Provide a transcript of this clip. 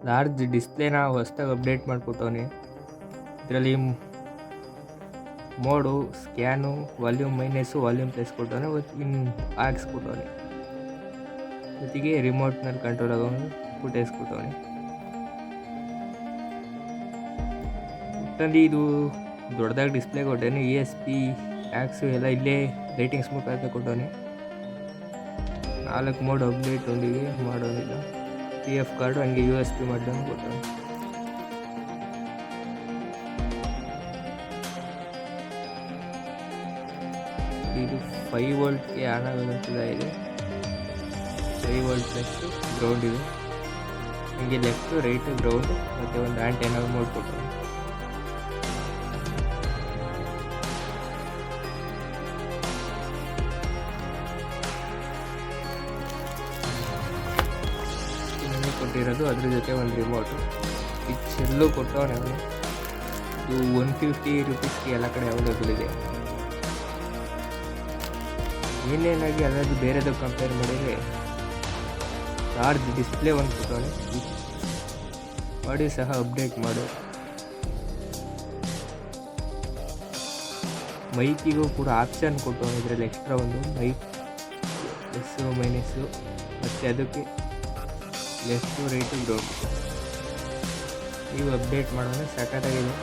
Large ಡಿಸ್ಪ್ಲೇನ ಹೊಸ್ದಾಗಿ update ಮಾಡಿಕೊಟ್ಟವನೆ. ಇದರಲ್ಲಿ mode, scan, volume minus, volume plus ಕೊಟ್ಟವನೆ, ಹಾಕ್ಸ್ಕೊಟ್ಟವನೆ. ಜೊತೆಗೆ ರಿಮೋಟ್ನಲ್ಲಿ ಕಂಟ್ರೋಲ್ ಆಗೋನು ಫುಟೇಜ್ ಕೊಟ್ಟವನೆ. ಒಟ್ಟಲ್ಲಿ ಇದು ದೊಡ್ಡದಾಗಿ ಡಿಸ್ಪ್ಲೇ ಕೊಟ್ಟವನೆ. ESP ಟ್ಯಾಕ್ಸು ಎಲ್ಲ ಇಲ್ಲೇ ಲೈಟಿಂಗ್ಸ್ ಮುಖಾಂತರ ಕೊಟ್ಟವನೆ. 4 ಮೋಡ್ ಅಪ್ಡೇಟ್ ಒಂದಿಗೆ ಮಾಡೋನಿಲ್ಲ. PF ಕಾರ್ಡು ಹಂಗೆ USB ಮಾಡ್ದಂಗೆ ಕೊಟ್ಟವನೆ. ಇದು 5 ವೋಲ್ಟ್ಗೆ ಆನ್ ಆಗೋದಂತಿದೆ. 5 ವೋಲ್ಟ್ ಪ್ಲಸ್ ಗ್ರೌಂಡ್ ಇದೆ. ಹಂಗೆ ಲೆಫ್ಟು ರೈಟು ಗ್ರೌಂಡ್ ಮತ್ತು ಒಂದು ಆಂಟೆನಾ ಮೋಡ್ ಕೊಟ್ಟವನೆ. ಕೊಟ್ಟಿರೋದು ಅದ್ರ ಜೊತೆ ಒಂದು ರಿಮೋಟು. ಪಿಚ್ಚೆಲ್ಲೂ ಕೊಟ್ಟವನೆ ಅವನು. ಇದು 150 ರುಪೀಸ್ಗೆ ಎಲ್ಲ ಕಡೆ ಅವೈಲೇಬಲ್ ಇದೆ. ಏನೇನಾಗಿ ಅದಾದ್ರು ಬೇರೆದು ಕಂಪೇರ್ ಮಾಡಿದರೆ ಲಾರ್ಜ್ ಡಿಸ್ಪ್ಲೇ ಒಂದು ಕೊಟ್ಟವನೆ. ಆಡಿಯೋ ಸಹ ಅಪ್ಡೇಟ್ ಮಾಡು. ಮೈಕಿಗೂ ಕೂಡ ಆಪ್ಷನ್ ಕೊಟ್ಟವನು. ಇದರಲ್ಲಿ ಎಕ್ಸ್ಟ್ರಾ ಒಂದು ಮೈಕ್ ಪ್ಲಸ್ಸು ಮೈನಸ್ಸು ಮತ್ತು ಅದಕ್ಕೆ ಲೆಫ್ಟು ರೈಟು ಗ್ರೌಂಡ್. ನೀವು ಅಪ್ಡೇಟ್ ಮಾಡೋಣ, ಸಖತ್ತಾಗಿದೆ.